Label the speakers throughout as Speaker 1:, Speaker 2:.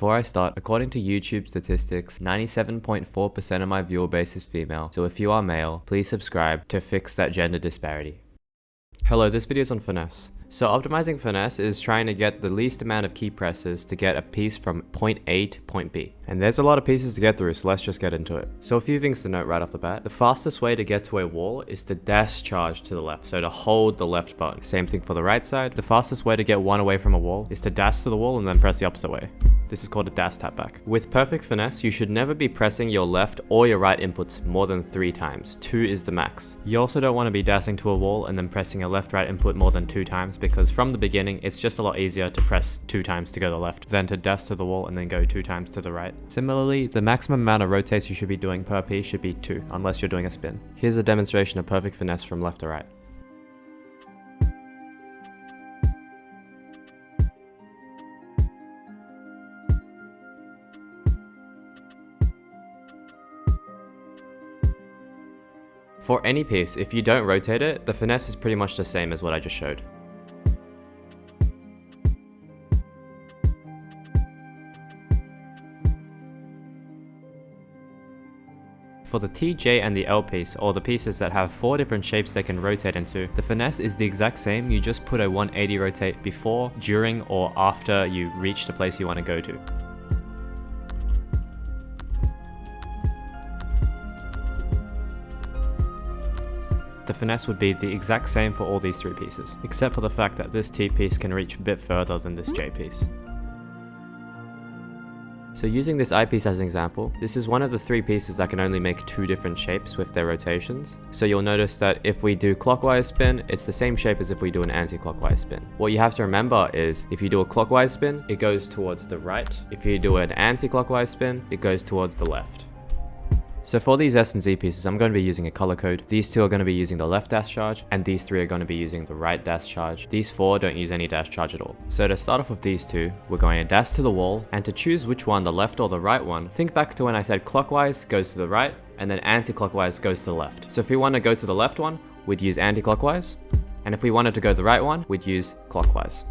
Speaker 1: Before I start, according to YouTube statistics, 97.4% of my viewer base is female, so if you are male, please subscribe to fix that gender disparity. Hello, this video is on finesse. So optimizing finesse is trying to get the least amount of key presses to get a piece from point A to point B. And there's a lot of pieces to get through, so let's just get into it. So a few things to note right off the bat. The fastest way to get to a wall is to dash charge to the left, so to hold the left button. Same thing for the right side. The fastest way to get one away from a wall is to dash to the wall and then press the opposite way. This is called a dash tap back. With perfect finesse, you should never be pressing your left or your right inputs more than 3 times. 2 is the max. You also don't want to be dashing to a wall and then pressing a left-right input more than 2 times, because from the beginning, it's just a lot easier to press 2 times to go to the left than to dash to the wall and then go 2 times to the right. Similarly, the maximum amount of rotates you should be doing per piece should be 2, unless you're doing a spin. Here's a demonstration of perfect finesse from left to right. For any piece, if you don't rotate it, the finesse is pretty much the same as what I just showed. For the T, J, and the L piece, or the pieces that have 4 different shapes they can rotate into, the finesse is the exact same. You just put a 180 rotate before, during, or after you reach the place you want to go to. The finesse would be the exact same for all these 3 pieces, except for the fact that this T piece can reach a bit further than this J piece. So using this I piece as an example, this is one of the 3 pieces that can only make 2 different shapes with their rotations. So you'll notice that if we do clockwise spin, it's the same shape as if we do an anti-clockwise spin. What you have to remember is, if you do a clockwise spin, it goes towards the right. If you do an anti-clockwise spin, it goes towards the left. So for these S and Z pieces, I'm going to be using a color code. These 2 are going to be using the left dash charge, and these 3 are going to be using the right dash charge. These 4 don't use any dash charge at all. So to start off with these 2, we're going to dash to the wall, and to choose which one, the left or the right one, think back to when I said clockwise goes to the right, and then anti-clockwise goes to the left. So if we want to go to the left one, we'd use anti-clockwise, and if we wanted to go to the right one, we'd use clockwise.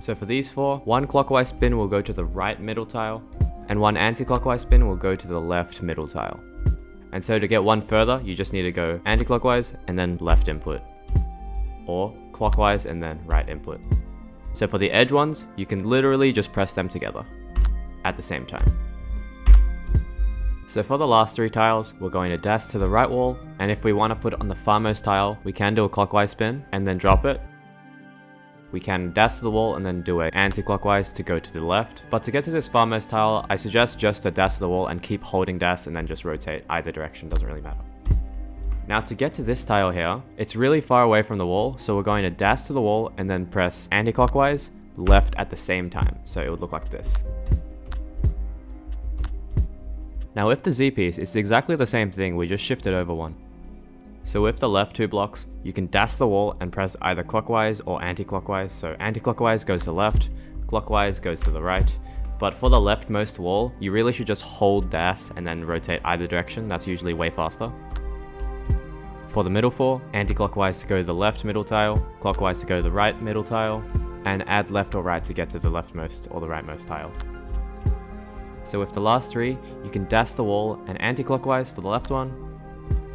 Speaker 1: So for these 4, one clockwise spin will go to the right middle tile, and one anti-clockwise spin will go to the left middle tile. And so to get one further, you just need to go anti-clockwise and then left input, or clockwise and then right input. So for the edge ones, you can literally just press them together at the same time. So for the last 3 tiles, we're going to dash to the right wall, and if we want to put it on the farmost tile, we can do a clockwise spin and then drop it. We can dash to the wall and then do an anti-clockwise to go to the left. But to get to this farmost tile, I suggest just to dash to the wall and keep holding dash and then just rotate either direction, doesn't really matter. Now to get to this tile here, it's really far away from the wall, so we're going to dash to the wall and then press anti-clockwise, left at the same time. So it would look like this. Now with the Z piece, it's exactly the same thing, we just shifted over 1. So with the left 2 blocks, you can dash the wall and press either clockwise or anti-clockwise. So anti-clockwise goes to the left, clockwise goes to the right. But for the leftmost wall, you really should just hold dash and then rotate either direction. That's usually way faster. For the middle 4, anti-clockwise to go to the left middle tile, clockwise to go to the right middle tile, and add left or right to get to the leftmost or the rightmost tile. So with the last 3, you can dash the wall and anti-clockwise for the left one,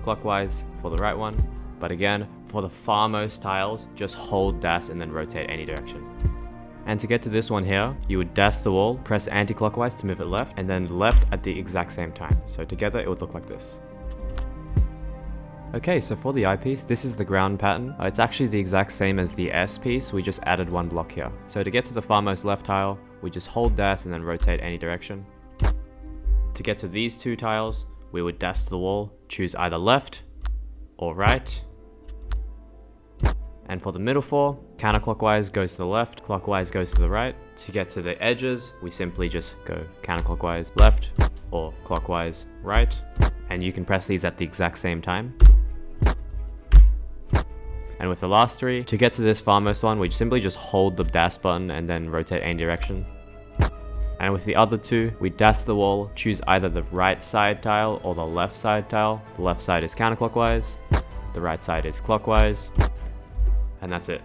Speaker 1: clockwise for the right one, but again, for the farmost tiles, just hold dash and then rotate any direction. And to get to this one here, you would dash the wall, press anti-clockwise to move it left, and then left at the exact same time. So together it would look like this. Okay, so for the I piece, this is the ground pattern. It's actually the exact same as the S piece, we just added 1 block here. So to get to the farmost left tile, we just hold dash and then rotate any direction. To get to these 2 tiles, we would dash to the wall, choose either left or right. And for the middle 4, counterclockwise goes to the left, clockwise goes to the right. To get to the edges, we simply just go counterclockwise left or clockwise right. And you can press these at the exact same time. And with the last 3, to get to this farmost one, we simply just hold the dash button and then rotate any direction. And with the other 2, we dash the wall, choose either the right side tile or the left side tile. The left side is counterclockwise, the right side is clockwise, and that's it.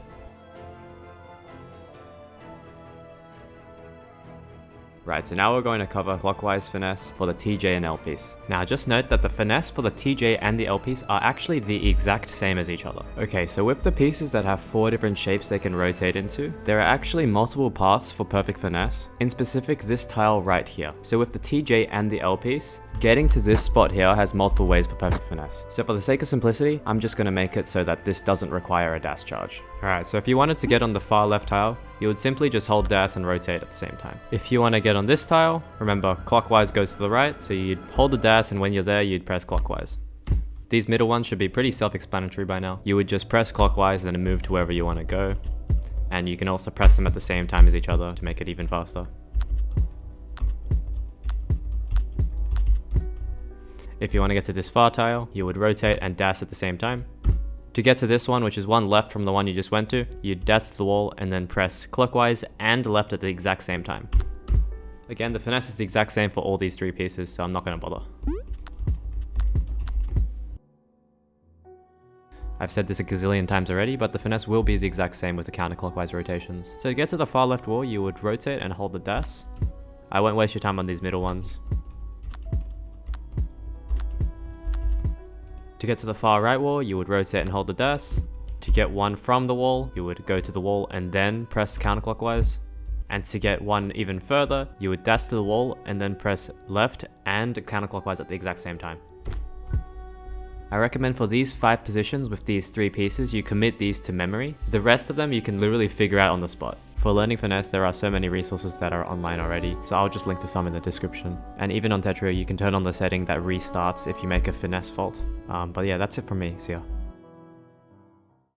Speaker 1: Right, so now we're going to cover clockwise finesse for the TJ and L piece. Now just note that the finesse for the TJ and the L piece are actually the exact same as each other. Okay, so with the pieces that have 4 different shapes they can rotate into, there are actually multiple paths for perfect finesse, in specific this tile right here. So with the TJ and the L piece, getting to this spot here has multiple ways for perfect finesse. So for the sake of simplicity, I'm just going to make it so that this doesn't require a dash charge. Alright, so if you wanted to get on the far left tile, you would simply just hold dash and rotate at the same time. If you want to get on this tile, remember clockwise goes to the right, so you'd hold the dash and when you're there, you'd press clockwise. These middle ones should be pretty self-explanatory by now. You would just press clockwise and then move to wherever you want to go. And you can also press them at the same time as each other to make it even faster. If you want to get to this far tile, you would rotate and dash at the same time. To get to this one, which is one left from the one you just went to, you'd dash to the wall and then press clockwise and left at the exact same time. Again, the finesse is the exact same for all these 3 pieces, so I'm not going to bother. I've said this a gazillion times already, but the finesse will be the exact same with the counterclockwise rotations. So to get to the far left wall, you would rotate and hold the dash. I won't waste your time on these middle ones. To get to the far right wall, you would rotate and hold the dash. To get one from the wall, you would go to the wall and then press counterclockwise. And to get one even further, you would dash to the wall and then press left and counterclockwise at the exact same time. I recommend for these 5 positions with these 3 pieces, you commit these to memory. The rest of them you can literally figure out on the spot. For learning finesse, there are so many resources that are online already, so I'll just link to some in the description. And even on Tetrio, you can turn on the setting that restarts if you make a finesse fault. But yeah, that's it from me. See ya.